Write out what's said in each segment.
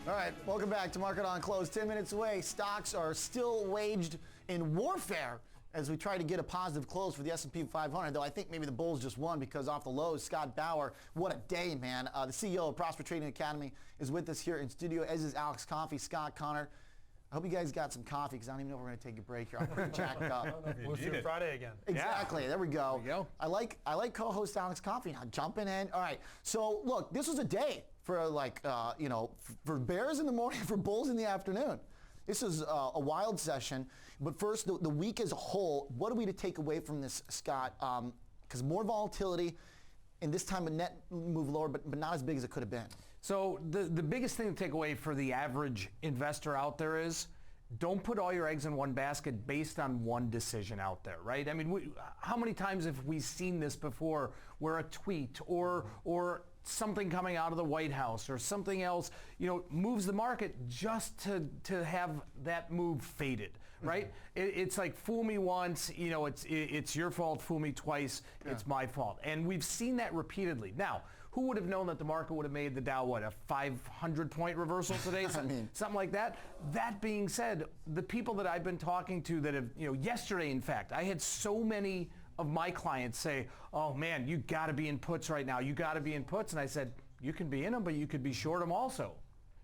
All right, welcome back to Market on Close. 10 minutes away. Stocks are still waged in warfare as we try to get a positive close for the S&P 500, though I think maybe the bulls just won because off the lows, Scott Bauer, what a day, man. The CEO of Prosper Trading Academy is with us here in studio, as is Coffey, Scott Connor. I hope you guys got some coffee because I don't even know if we're going to take a break here. I'm pretty jacked up. We'll see Friday again. Exactly. Yeah. There we go. There you go. I like co-host Alex Coffey now jumping in. All right. So look, this was a day for for bears in the morning, for bulls in the afternoon. This is a wild session. But first, the week as a whole, what are we to take away from this, Scott? Because more volatility, and this time a net move lower, but not as big as it could have been. So the biggest thing to take away for the average investor out there is don't put all your eggs in one basket based on one decision out there, right? I mean, how many times have we seen this before where a tweet or something coming out of the White House or something else, moves the market just to have that move faded, right? Mm-hmm. It's like fool me once, it's your fault, fool me twice, it's my fault. And we've seen that repeatedly. Now, who would have known that the market would have made the Dow, a 500-point reversal today? Something like that. That being said, the people that I've been talking to that have, yesterday, in fact, I had so many of my clients say, oh man, you got to be in puts right now. You got to be in puts. And I said, you can be in them, but you could be short them also.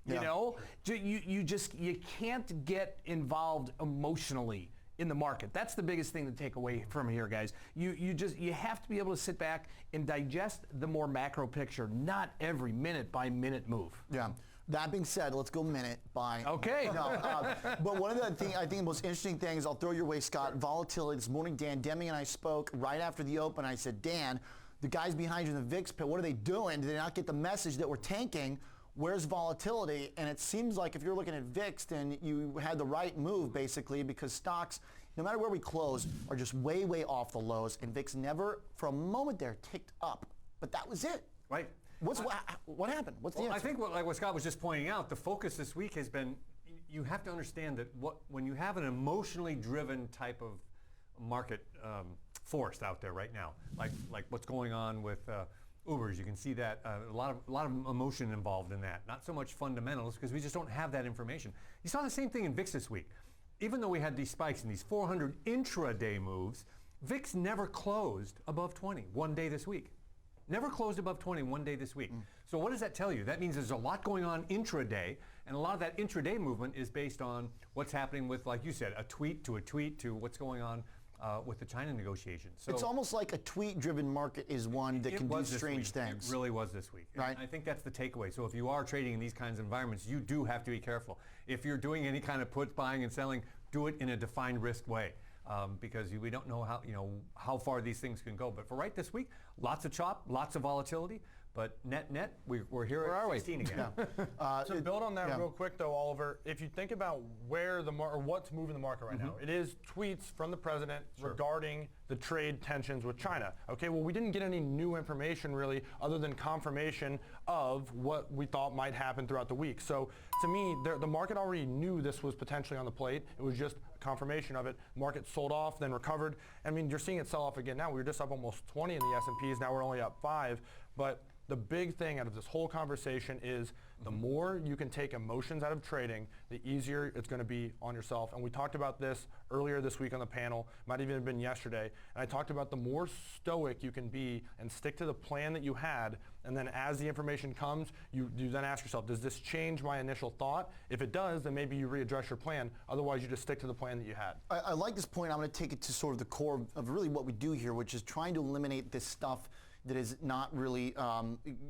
Yeah. You can't get involved emotionally in the market. That's the biggest thing to take away from here, guys. You have to be able to sit back and digest the more macro picture, not every minute by minute move. Yeah. That being said, let's go minute by. Okay. But one of the things, I think the most interesting things, I'll throw your way, Scott, volatility. This morning, Dan Deming and I spoke right after the open. I said, Dan, the guys behind you in the VIX pit, what are they doing? Did they not get the message that we're tanking? Where's volatility? And it seems like if you're looking at VIX, then you had the right move, basically, because stocks, no matter where we close, are just way, way off the lows. And VIX never, for a moment there, ticked up. But that was it. Right. What happened? What's the answer? I think what Scott was just pointing out, the focus this week has been, you have to understand that when you have an emotionally driven type of market force out there right now, like what's going on with Ubers, you can see that a lot of emotion involved in that. Not so much fundamentals, because we just don't have that information. You saw the same thing in VIX this week. Even though we had these spikes and these 400 intraday moves, VIX never closed above 20 one day this week. Never closed above 20 one day this week. So what does that tell you? That means there's a lot going on intraday, and a lot of that intraday movement is based on what's happening with, like you said, a tweet to what's going on with the China negotiations. So it's almost like a tweet-driven market is one that can do strange things. It really was this week. Right. And I think that's the takeaway. So if you are trading in these kinds of environments, you do have to be careful. If you're doing any kind of put buying and selling, do it in a defined risk way. Because we don't know how far these things can go. But for right this week, lots of chop, lots of volatility. But net, we're here at 16 again. To build on that real quick, though, Oliver, if you think about where or what's moving the market right now, it is tweets from the president regarding the trade tensions with China. Okay, well, we didn't get any new information really, other than confirmation of what we thought might happen throughout the week. So to me, the market already knew this was potentially on the plate. It was just confirmation of it. Market sold off, then recovered. I mean, you're seeing it sell off again now. We were just up almost 20 in the S&Ps. Now we're only up 5. But the big thing out of this whole conversation is the more you can take emotions out of trading, the easier it's going to be on yourself. And we talked about this earlier this week on the panel, might even have been yesterday. And I talked about the more stoic you can be and stick to the plan that you had. And then as the information comes, you then ask yourself, does this change my initial thought? If it does, then maybe you readjust your plan. Otherwise, you just stick to the plan that you had. I like this point. I'm going to take it to sort of the core of really what we do here, which is trying to eliminate this stuff that is not really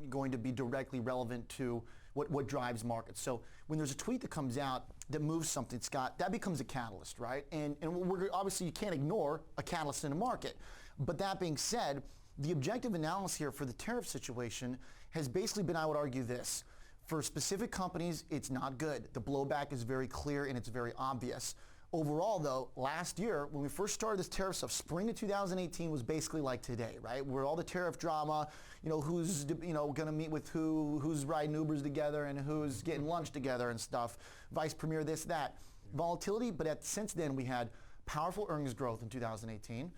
going to be directly relevant to what drives markets. So when there's a tweet that comes out that moves something, Scott, that becomes a catalyst, right? And we're, obviously you can't ignore a catalyst in a market. But that being said, the objective analysis here for the tariff situation has basically been, I would argue, this. For specific companies, it's not good. The blowback is very clear and it's very obvious. Overall, though, last year, when we first started this tariff stuff, spring of 2018 was basically like today, right? Where all the tariff drama, who's, going to meet with who's riding Ubers together and who's getting lunch together and stuff, vice premier, this, that. Volatility, but since then we had powerful earnings growth in 2018.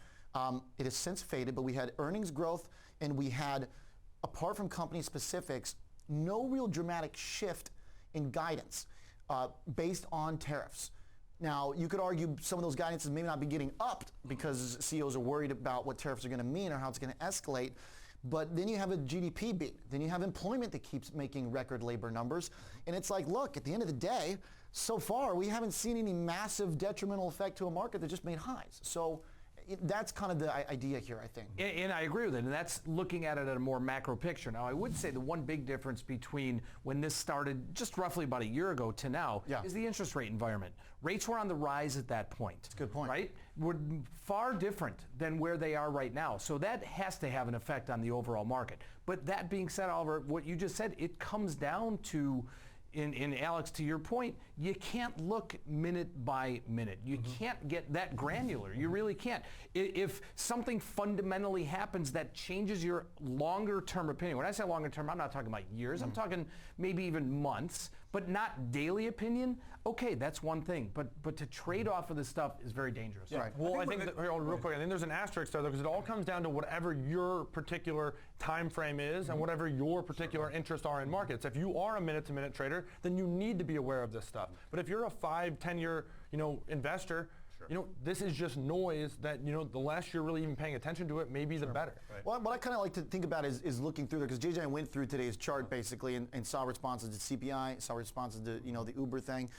It has since faded, but we had earnings growth and we had, apart from company specifics, no real dramatic shift in guidance based on tariffs. Now, you could argue some of those guidances may not be getting upped because CEOs are worried about what tariffs are going to mean or how it's going to escalate. But then you have a GDP beat. Then you have employment that keeps making record labor numbers. And it's like, look, at the end of the day, so far, we haven't seen any massive detrimental effect to a market that just made highs. So that's kind of the idea here, I think. And I agree with it, and that's looking at it at a more macro picture. Now, I would say the one big difference between when this started just roughly about a year ago to now is the interest rate environment. Rates were on the rise at that point. That's a good point. Right? Were far different than where they are right now. So that has to have an effect on the overall market. But that being said, Oliver, what you just said, it comes down to, in Alex, to your point, you can't look minute by minute. You can't get that granular. You really can't. If something fundamentally happens that changes your longer term opinion, when I say longer term, I'm not talking about years, I'm talking maybe even months, but not daily opinion, okay, that's one thing. But to trade off of this stuff is very dangerous. Right. Well, I think real quick, I think there's an asterisk there, because it all comes down to whatever your particular time frame is and whatever your particular interests are in markets. If you are a minute-to-minute trader, then you need to be aware of this stuff. But if you're a 5-10 year, investor, this is just noise that, the less you're really even paying attention to it, maybe the better. Right. Well, what I kind of like to think about is looking through there, because JJ went through today's chart basically and saw responses to CPI, saw responses to, the Uber thing.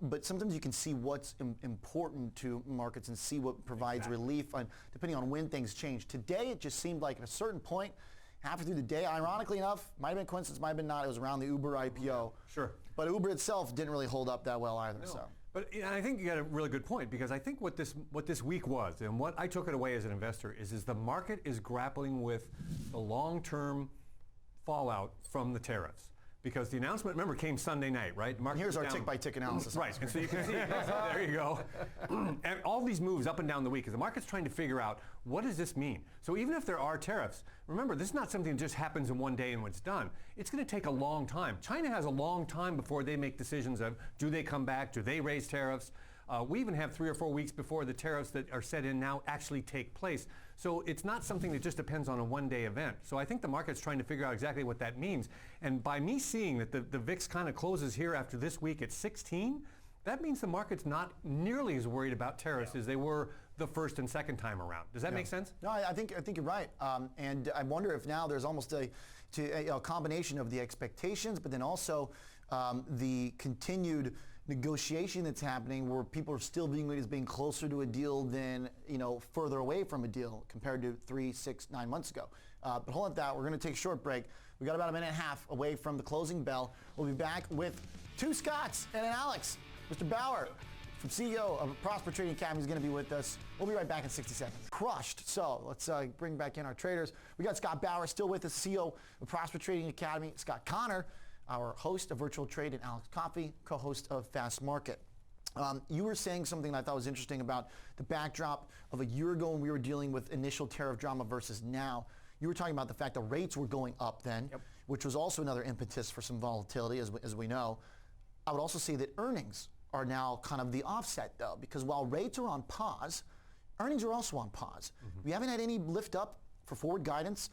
But sometimes you can see what's important to markets and see what provides relief depending on when things change. Today, it just seemed like at a certain point, halfway through the day, ironically enough, might have been coincidence, might have been not, it was around the Uber IPO. Sure. But Uber itself didn't really hold up that well either. No. So. But I think you got a really good point, because I think what this week was, and what I took it away as an investor, is the market is grappling with the long-term fallout from the tariffs. Because the announcement, remember, came Sunday night, right? And here's our tick-by-tick analysis. Right, and so you can see, there you go. And all these moves up and down the week, as the market's trying to figure out, what does this mean? So even if there are tariffs, remember, this is not something that just happens in one day and it's done. It's going to take a long time. China has a long time before they make decisions of, do they come back, do they raise tariffs? We even have 3 or 4 weeks before the tariffs that are set in now actually take place. So it's not something that just depends on a one-day event. So I think the market's trying to figure out exactly what that means. And by me seeing that the VIX kind of closes here after this week at 16, that means the market's not nearly as worried about tariffs as they were the first and second time around. Does that make sense? No, I think you're right. And I wonder if now there's almost a combination of the expectations, but then also the continued negotiation that's happening, where people are still viewing it as being closer to a deal than further away from a deal compared to 3, 6, 9 months ago. But hold on that, we're going to take a short break. We got about a minute and a half away from the closing bell. We'll be back with 2 Scotts and an Alex. Mr. Bauer, from CEO of Prosper Trading Academy, is going to be with us. We'll be right back in 60 seconds. Crushed. So let's bring back in our traders. We got Scott Bauer still with us, CEO of Prosper Trading Academy. Scott Connor, our host of Virtual Trade, and Alex Coffey, co-host of Fast Market. You were saying something that I thought was interesting about the backdrop of a year ago when we were dealing with initial tariff drama versus now. You were talking about the fact that rates were going up then, which was also another impetus for some volatility, as we know. I would also say that earnings are now kind of the offset, though, because while rates are on pause, earnings are also on pause. We haven't had any lift up for forward guidance.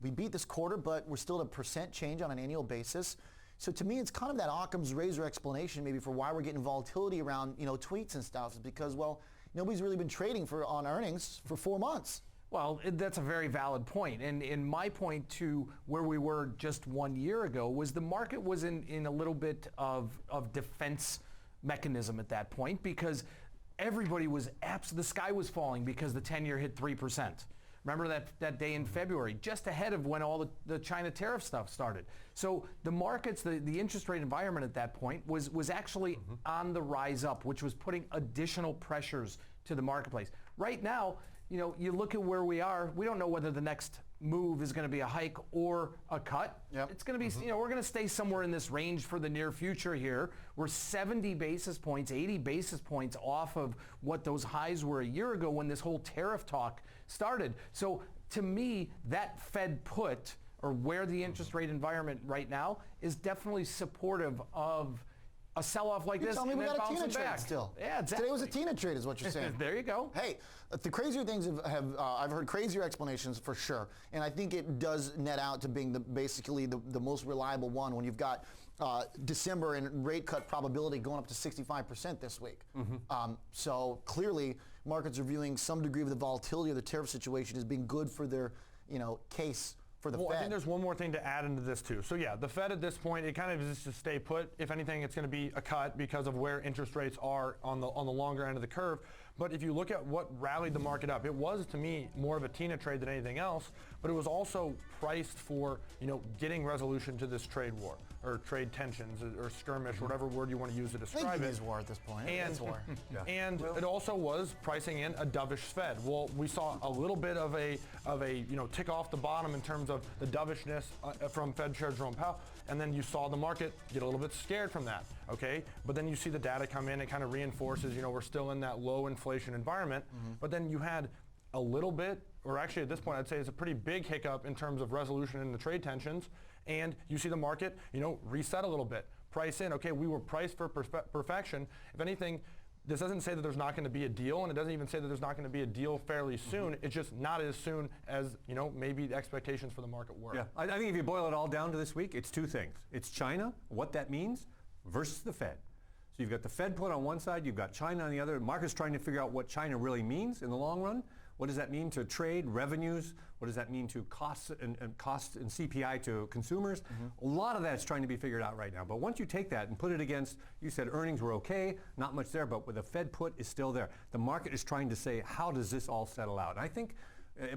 We beat this quarter, but we're still at a % change on an annual basis. So to me, it's kind of that Occam's razor explanation maybe for why we're getting volatility around tweets and stuff, is because, well, nobody's really been trading on earnings for 4 months. Well, that's a very valid point. And my point to where we were just 1 year ago was the market was in a little bit of defense mechanism at that point, because everybody was the sky was falling because the 10-year hit 3%. Remember that day in February, just ahead of when all the China tariff stuff started. So the markets, the interest rate environment at that point was actually on the rise up, which was putting additional pressures to the marketplace. Right now, you look at where we are, we don't know whether the next move is going to be a hike or a cut. It's going to be, we're going to stay somewhere in this range for the near future here. We're 70 basis points, 80 basis points off of what those highs were a year ago when this whole tariff talk started. So to me, that Fed put, or where the interest rate environment right now, is definitely supportive of a sell-off like this. Tell me and we then got a Tina bouncing trade back. still. Yeah, exactly. Today was a Tina trade is what you're saying. There you go. Hey, the crazier things I've heard crazier explanations for sure. And I think it does net out to being basically the most reliable one when you've got December and rate cut probability going up to 65% this week. So clearly, markets are viewing some degree of the volatility of the tariff situation as being good for their, case for the Fed. I think there's one more thing to add into this too. So yeah, the Fed at this point, it kind of is to stay put. If anything, it's going to be a cut because of where interest rates are on the longer end of the curve. But if you look at what rallied the market up, it was to me more of a Tina trade than anything else. But it was also priced for getting resolution to this trade war or trade tensions or skirmish, whatever word you want to use to describe it. It is war at this point. And, it's war. And it also was pricing in a dovish Fed. Well, we saw a little bit of a tick off the bottom in terms of the dovishness from Fed Chair Jerome Powell, and then you saw the market get a little bit scared from that. Okay, but then you see the data come in and kind of reinforces. We're still in that low inflation environment. But then you had a little bit, or actually at this point, I'd say it's a pretty big hiccup in terms of resolution in the trade tensions. And you see the market, reset a little bit, price in. Okay, we were priced for perfection. If anything, this doesn't say that there's not going to be a deal, and it doesn't even say that there's not going to be a deal fairly soon. It's just not as soon as maybe the expectations for the market were. Yeah, I think if you boil it all down to this week, it's two things. It's China, what that means, versus the Fed. So you've got the Fed put on one side, you've got China on the other. The market's trying to figure out what China really means in the long run. What does that mean to trade, revenues? What does that mean to costs and CPI to consumers? A lot of that's trying to be figured out right now. But once you take that and put it against, you said earnings were okay, not much there, but with the Fed put is still there. The market is trying to say, how does this all settle out? And I think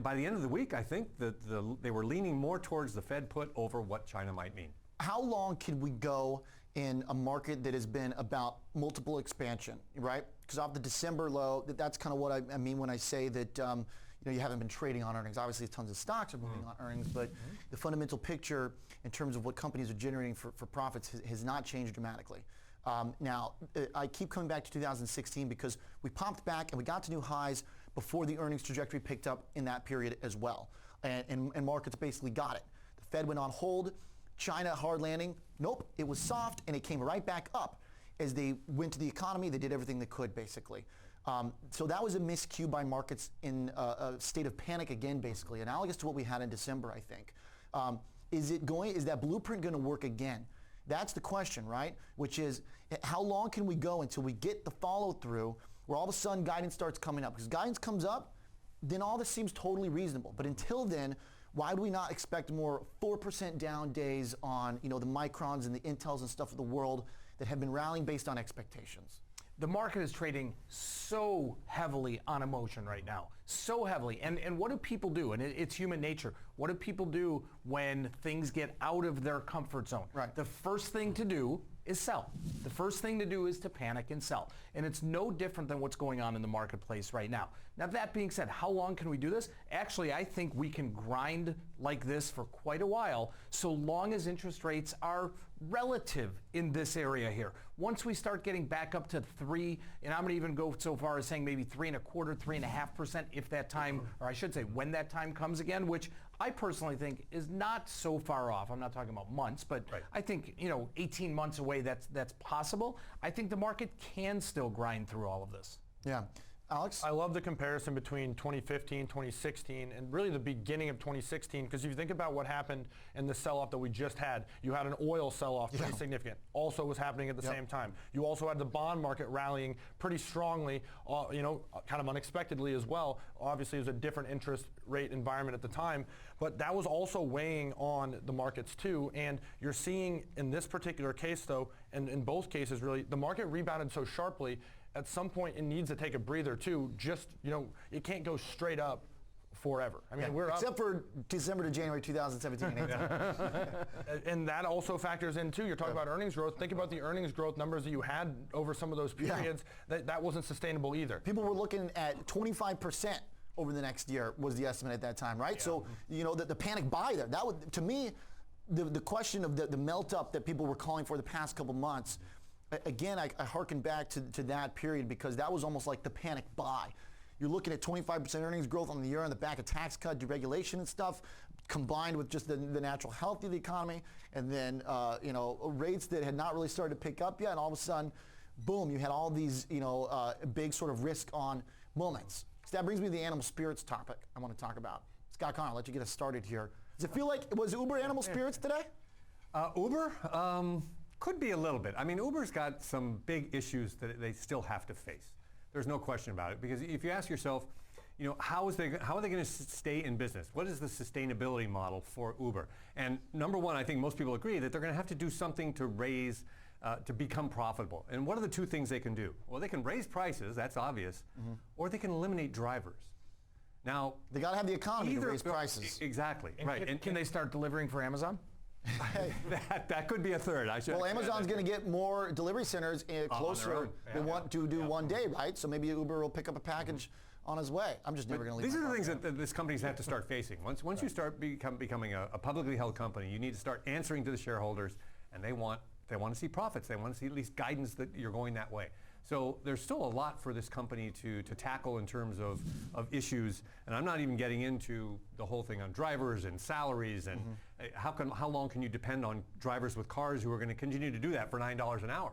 by the end of the week, I think that they were leaning more towards the Fed put over what China might mean. How long can we go in a market that has been about multiple expansion, right? Because off the December low, that's kind of what I mean when I say that you haven't been trading on earnings. Obviously, tons of stocks are moving on earnings, but the fundamental picture in terms of what companies are generating for profits has not changed dramatically. Now, I keep coming back to 2016 because we popped back and we got to new highs before the earnings trajectory picked up in that period as well. And markets basically got it. The Fed went on hold. China hard landing, nope, it was soft and it came right back up. As they went to the economy, they did everything they could basically. So that was a miscue by markets in a state of panic again basically, analogous to what we had in December I think. Is that blueprint going to work again? That's the question, right? Which is, how long can we go until we get the follow through where all of a sudden guidance starts coming up? Because guidance comes up, then all this seems totally reasonable. But until then, why do we not expect more 4% down days on the Microns and the Intels and stuff of the world that have been rallying based on expectations? The market is trading so heavily on emotion right now, so heavily. And what do people do? And it's human nature. What do people do when things get out of their comfort zone? Right. The first thing to do is sell. The first thing to do is to panic and sell. And it's no different than what's going on in the marketplace right now. Now, that being said, how long can we do this? Actually, I think we can grind like this for quite a while, so long as interest rates are relative in this area here. Once we start getting back up to 3, and I'm going to even go so far as saying maybe 3.25%, 3.5% if that time, or I should say when that time comes again, which I personally think is not so far off. I'm not talking about months, but right. I think 18 months away that's possible. I think the market can still grind through all of this. Yeah. Alex? I love the comparison between 2015, 2016, and really the beginning of 2016, because if you think about what happened in the sell-off that we just had, you had an oil sell-off pretty significant. Also was happening at the same time. You also had the bond market rallying pretty strongly, kind of unexpectedly as well. Obviously, it was a different interest rate environment at the time, but that was also weighing on the markets too. And you're seeing in this particular case, though, and in both cases really, the market rebounded so sharply. At some point, it needs to take a breather too. Just, it can't go straight up forever. I mean, we're except up. for December to January 2017 and 18. And that also factors in too. You're talking about earnings growth. Think about the earnings growth numbers that you had over some of those periods. That wasn't sustainable either. People were looking at 25% over the next year was the estimate at that time, right? Yeah. So, the panic buy there. That would, to me, the question of the melt up that people were calling for the past couple months. Again, I hearken back to that period because that was almost like the panic buy. You're looking at 25% earnings growth on the year on the back of tax cut, deregulation and stuff, combined with just the natural health of the economy, and then rates that had not really started to pick up yet, and all of a sudden, boom, you had all these big sort of risk on moments. So that brings me to the animal spirits topic I want to talk about. Scott Connor, I'll let you get us started here. Does it feel like, was Uber animal spirits today? Uber? Could be a little bit. I mean, Uber's got some big issues that they still have to face. There's no question about it, because if you ask yourself, how are they going to stay in business? What is the sustainability model for Uber? And number one, I think most people agree that they're going to have to do something to raise, to become profitable. And what are the two things they can do? Well, they can raise prices, that's obvious, or they can eliminate drivers. Now, they got to have the economy to raise prices. Exactly, right. And can they start delivering for Amazon? that could be a third. Well, Amazon's going to get more delivery centers closer. They want to do one day, right? So maybe Uber will pick up a package on his way. I'm just never going to leave. These are the things that this companies have to start facing. Once you start becoming a publicly held company, you need to start answering to the shareholders, and they want to see profits. They want to see at least guidance that you're going that way. So there's still a lot for this company to tackle in terms of issues, and I'm not even getting into the whole thing on drivers and salaries and how long can you depend on drivers with cars who are going to continue to do that for $9 an hour?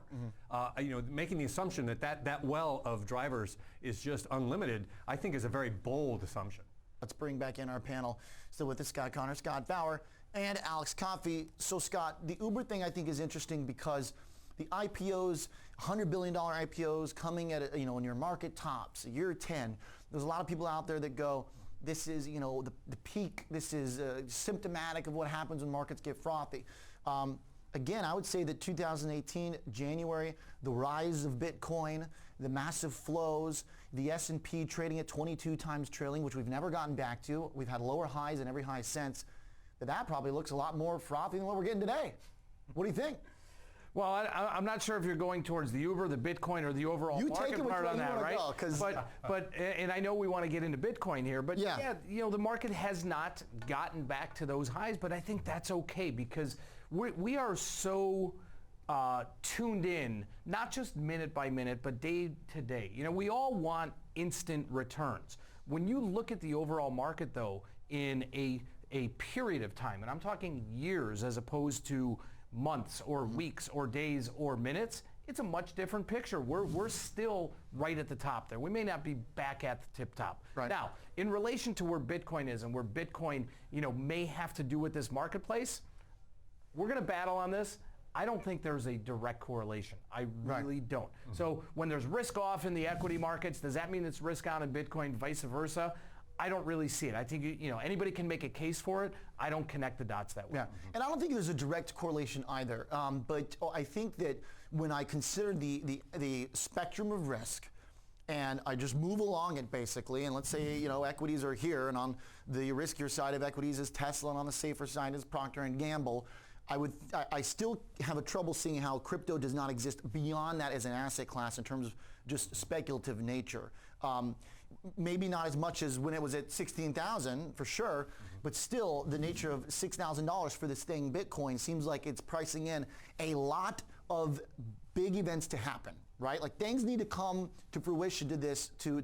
Making the assumption that well of drivers is just unlimited, I think is a very bold assumption. Let's bring back in our panel. Still with us, Scott Connor, Scott Bauer, and Alex Coffey. So Scott, the Uber thing I think is interesting because the IPOs, $100 billion IPOs coming at in your market tops, a year 10. There's a lot of people out there that go, this is the peak. This is symptomatic of what happens when markets get frothy. Again, I would say that 2018 January, the rise of Bitcoin, the massive flows, the S&P trading at 22 times trailing, which we've never gotten back to. We've had lower highs and every high since. That probably looks a lot more frothy than what we're getting today. What do you think? Well, I'm not sure if you're going towards the Uber, the Bitcoin, or the overall market part on that, right? But and I know we want to get into Bitcoin here, but yeah, the market has not gotten back to those highs, but I think that's okay because we are so tuned in, not just minute by minute, but day to day. We all want instant returns. When you look at the overall market, though, in a period of time, and I'm talking years as opposed to months or weeks or days or minutes, it's a much different picture. We're still right at the top there. We may not be back at the tip top. Right. Now, in relation to where Bitcoin is and where Bitcoin, may have to do with this marketplace, we're going to battle on this. I don't think there's a direct correlation. I really don't. So when there's risk off in the equity markets, does that mean it's risk on in Bitcoin, vice versa? I don't really see it. I think anybody can make a case for it. I don't connect the dots that way. Yeah, and I don't think there's a direct correlation either. But I think that when I consider the spectrum of risk, and I just move along it basically, and let's say equities are here, and on the riskier side of equities is Tesla, and on the safer side is Procter & Gamble. I still have a trouble seeing how crypto does not exist beyond that as an asset class in terms of just speculative nature. Maybe not as much as when it was at 16,000 for sure, but still the nature of $6,000 for this thing, Bitcoin, seems like it's pricing in a lot of big events to happen, right? Like things need to come to fruition to this to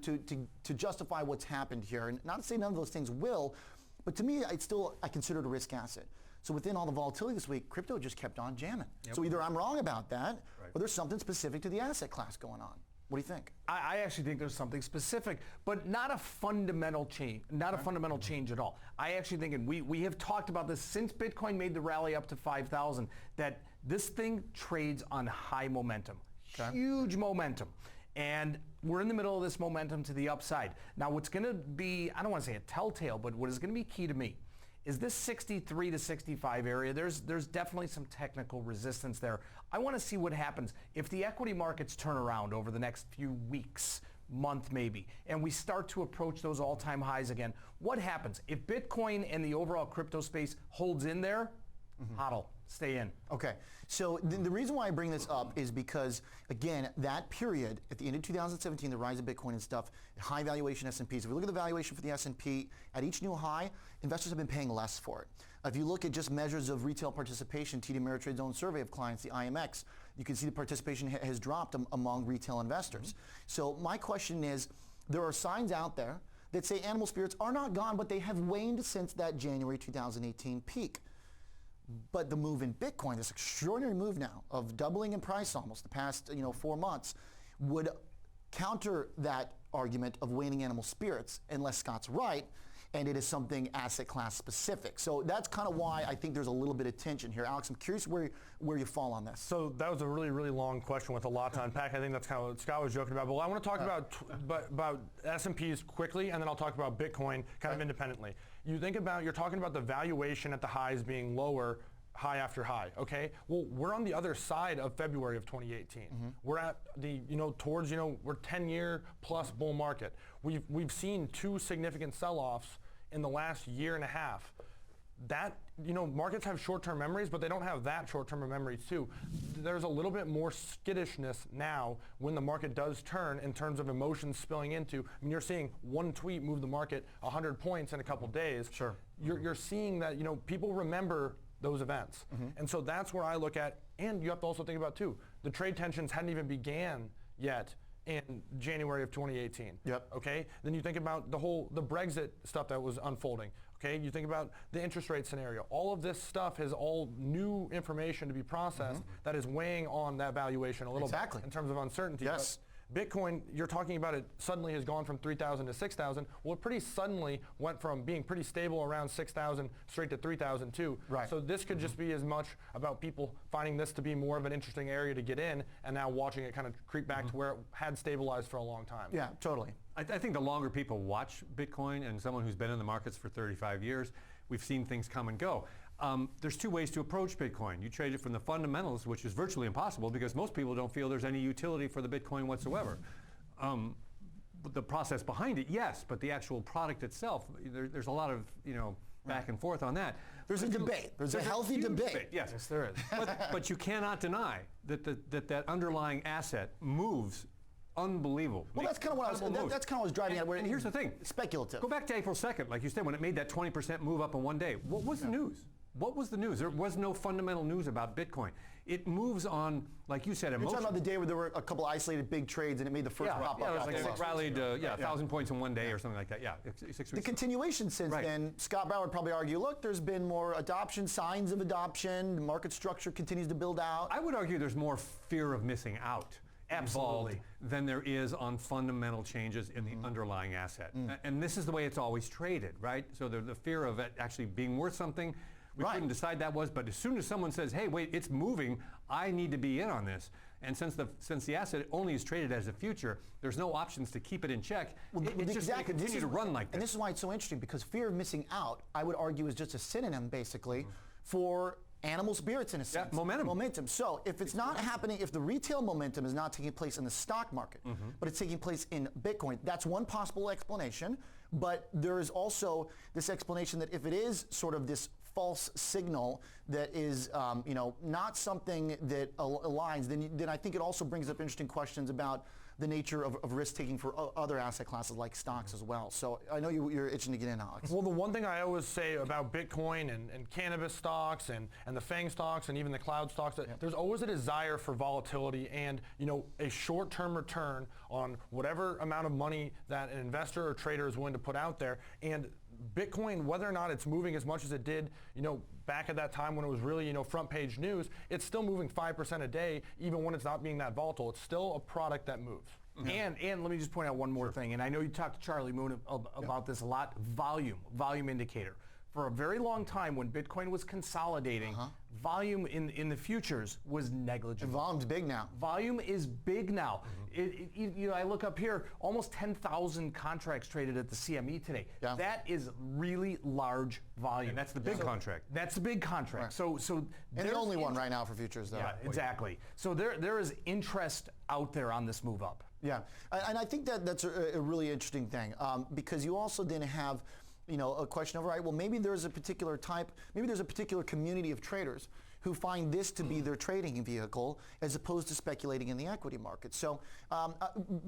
justify what's happened here. And not to say none of those things will, but to me, I consider it a risk asset. So within all the volatility this week, crypto just kept on jamming. Yep. So either I'm wrong about that, or there's something specific to the asset class going on. What do you think? I actually think there's something specific, but not a fundamental change. Not a fundamental change at all. I actually think, and we have talked about this since Bitcoin made the rally up to 5,000, that this thing trades on high momentum, huge momentum. And we're in the middle of this momentum to the upside. Now what's going to be, I don't want to say a telltale, but what is going to be key to me is this 63 to 65 area. There's definitely some technical resistance there. I want to see what happens if the equity markets turn around over the next few weeks, month maybe, and we start to approach those all-time highs again. What happens? If Bitcoin and the overall crypto space holds in there, hodl, stay in. Okay, so the reason why I bring this up is because, again, that period, at the end of 2017, the rise of Bitcoin and stuff, high valuation S&Ps. If we look at the valuation for the S&P, at each new high, investors have been paying less for it. If you look at just measures of retail participation, TD Ameritrade's own survey of clients, the IMX, you can see the participation has dropped among retail investors. So my question is, there are signs out there that say animal spirits are not gone, but they have waned since that January 2018 peak. But the move in Bitcoin, this extraordinary move now of doubling in price almost the past 4 months, would counter that argument of waning animal spirits, unless Scott's right. and it is something asset class specific. So that's kind of why I think there's a little bit of tension here. Alex, I'm curious where you fall on this. So that was a really, really long question with a lot to unpack. I think that's kind of what Scott was joking about. But I want to talk about S&Ps quickly, and then I'll talk about Bitcoin kind of independently. You're talking about the valuation at the highs being lower, high after high, okay? Well, we're on the other side of February of 2018. We're at the, we're 10-year plus bull market. We've seen 2 significant sell-offs in the last year and a half. That, markets have short-term memories, but they don't have that short-term memories too. There's a little bit more skittishness now when the market does turn in terms of emotions spilling into, you're seeing one tweet move the market 100 points in a couple days. Sure. You're seeing that, people remember those events. And so that's where I look at, and you have to also think about too, the trade tensions hadn't even began yet in January of 2018. Yep. Okay? Then you think about the Brexit stuff that was unfolding. Okay? You think about the interest rate scenario. All of this stuff is all new information to be processed that is weighing on that valuation a little bit in terms of uncertainty. Yes. But Bitcoin, you're talking about it suddenly has gone from 3,000 to 6,000. Well, it pretty suddenly went from being pretty stable around 6,000 straight to 3,000 too. Right. So this could just be as much about people finding this to be more of an interesting area to get in and now watching it kind of creep back to where it had stabilized for a long time. Yeah, totally. I think the longer people watch Bitcoin, and someone who's been in the markets for 35 years, we've seen things come and go. There's 2 ways to approach Bitcoin. You trade it from the fundamentals, which is virtually impossible because most people don't feel there's any utility for the Bitcoin whatsoever. But the process behind it, yes, but the actual product itself, there's a lot of back and forth on that. There's a debate. There's a healthy debate. Yes. Yes, there is. But you cannot deny that underlying asset moves unbelievable. Well, that's kind of what I was driving at. And here's the thing. Speculative. Go back to April 2nd, like you said, when it made that 20% move up in one day. What was the news? What was the news? There was no fundamental news about Bitcoin. It moves on, like you said, emotion. You're talking about the day where there were a couple isolated big trades and it made the first pop up. Yeah, it was like rallied 1,000 points in one day or something like that. Yeah, 6 weeks. The continuation since then, Scott Bauer would probably argue, look, there's been more adoption, signs of adoption, the market structure continues to build out. I would argue there's more fear of missing out involved than there is on fundamental changes in the underlying asset. And this is the way it's always traded, right? So the fear of it actually being worth something, we couldn't decide that was, but as soon as someone says, hey, wait, it's moving, I need to be in on this. And since the asset only is traded as a future, there's no options to keep it in check. It's just going to continue to run like this. And this is why it's so interesting, because fear of missing out, I would argue, is just a synonym, basically, for animal spirits in a sense. Momentum. So if it's not happening, if the retail momentum is not taking place in the stock market, but it's taking place in Bitcoin, that's one possible explanation. But there is also this explanation that if it is sort of this false signal that is, not something that aligns, then I think it also brings up interesting questions about the nature of risk-taking for other asset classes like stocks as well. So I know you're itching to get in, Alex. Well, the one thing I always say about Bitcoin and cannabis stocks and the FANG stocks and even the cloud stocks, that there's always a desire for volatility and a short-term return on whatever amount of money that an investor or trader is willing to put out there. And Bitcoin, whether or not it's moving as much as it did, back at that time when it was really, front page news, it's still moving 5% a day, even when it's not being that volatile. It's still a product that moves. And let me just point out one more thing, and I know you talked to Charlie Moon about this a lot, volume indicator. For a very long time when Bitcoin was consolidating, volume in the futures was negligible. And volume's big now. Volume is big now. I look up here, almost 10,000 contracts traded at the CME today. Yeah. That is really large volume. And that's the big contract. That's the big contract. Right. So and the only one right now for futures, though. Yeah, exactly. So there is interest out there on this move up. Yeah, and I think that's a really interesting thing because you also then have a question of, all right, well, maybe there's a particular community of traders who find this to be their trading vehicle as opposed to speculating in the equity market. So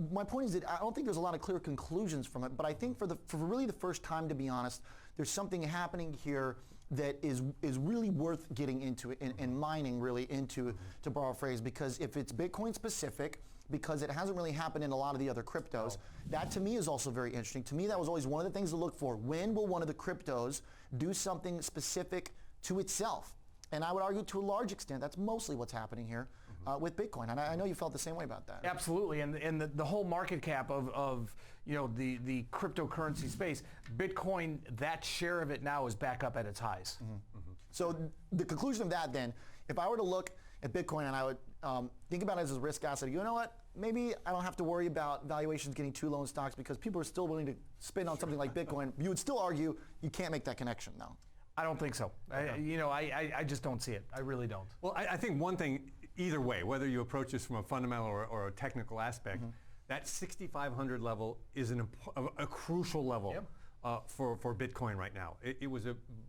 my point is that I don't think there's a lot of clear conclusions from it, but I think for really the first time, to be honest, there's something happening here that is really worth getting into and mining really into, to borrow a phrase, because if it's Bitcoin specific, because it hasn't really happened in a lot of the other cryptos. That to me is also very interesting. To me, that was always one of the things to look for. When will one of the cryptos do something specific to itself? And I would argue to a large extent, that's mostly what's happening here. with Bitcoin. And I know you felt the same way about that. Absolutely, and the whole market cap of the cryptocurrency space, Bitcoin, that share of it now is back up at its highs. So the conclusion of that then, if I were to look at Bitcoin and I would think about it as a risk asset, you know what? Maybe I don't have to worry about valuations getting too low in stocks because people are still willing to spend on something like Bitcoin. You would still argue you can't make that connection though. I don't think so. I just don't see it. I really don't. Well, I think one thing, either way, whether you approach this from a fundamental or a technical aspect, that 6,500 level is a crucial level. Yep. For Bitcoin right now.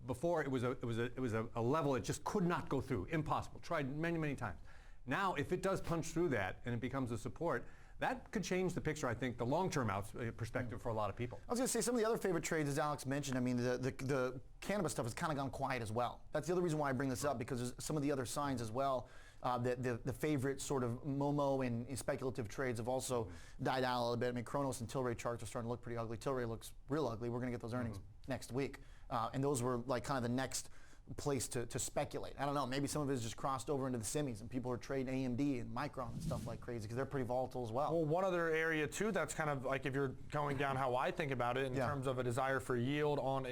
Before it was a level it just could not go through, impossible. Tried many times. Now, if it does punch through that and it becomes a support, that could change the picture. I think the long-term perspective for a lot of people. I was going to say some of the other favorite trades, as Alex mentioned. I mean, the cannabis stuff has kind of gone quiet as well. That's the other reason why I bring this up, because there's some of the other signs as well. The favorite sort of Momo and speculative trades have also died out a little bit. I mean, Kronos and Tilray charts are starting to look pretty ugly. Tilray looks real ugly. We're going to get those earnings next week. And those were like kind of the next place to speculate. I don't know. Maybe some of it is just crossed over into the semis and people are trading AMD and Micron and stuff like crazy because they're pretty volatile as well. Well, one other area too that's kind of like if you're going down how I think about it in terms of a desire for yield on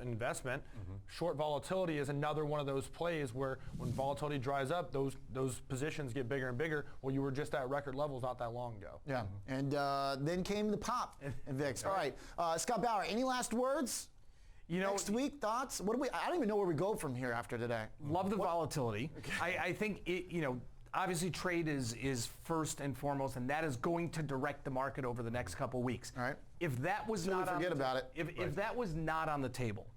investment, short volatility is another one of those plays where when volatility dries up, those positions get bigger and bigger. Well, you were just at record levels not that long ago. Yeah, and then came the pop in VIX. All right, Scott Bauer, any last words? Next week, thoughts? I don't even know where we go from here after today. Love the volatility. Okay. I think obviously trade is first and foremost, and that is going to direct the market over the next couple weeks. All right. If that was forget about it. If that was not on the table,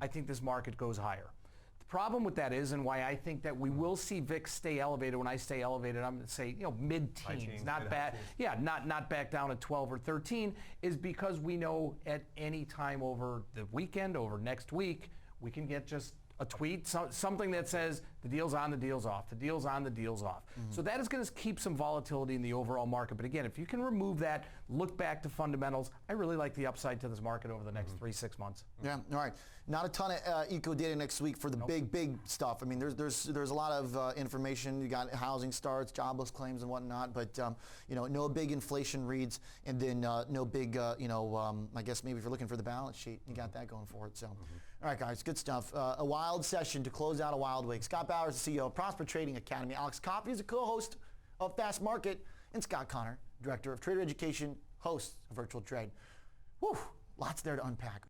I think this market goes higher. The problem with that is, and why I think that we will see VIX stay elevated. When I say elevated, I'm going to say mid-teens, not bad. Yeah, not back down at 12 or 13, is because we know at any time over the weekend, over next week, we can get just a tweet, something that says the deal's on, the deal's off, the deal's on, the deal's off. So that is going to keep some volatility in the overall market. But again, if you can remove that, look back to fundamentals, I really like the upside to this market over the next 3-6 months. Yeah, all right. Not a ton of eco data next week for the big stuff. I mean, there's a lot of information. You got housing starts, jobless claims and whatnot, but no big inflation reads, and then no big, I guess maybe if you're looking for the balance sheet, you got that going for it. So. All right, guys, good stuff. A wild session to close out a wild week. Scott Bauer is the CEO of Prosper Trading Academy. Alex Coffey is a co-host of Fast Market. And Scott Connor, Director of Trader Education, host of Virtual Trade. Whew, lots there to unpack.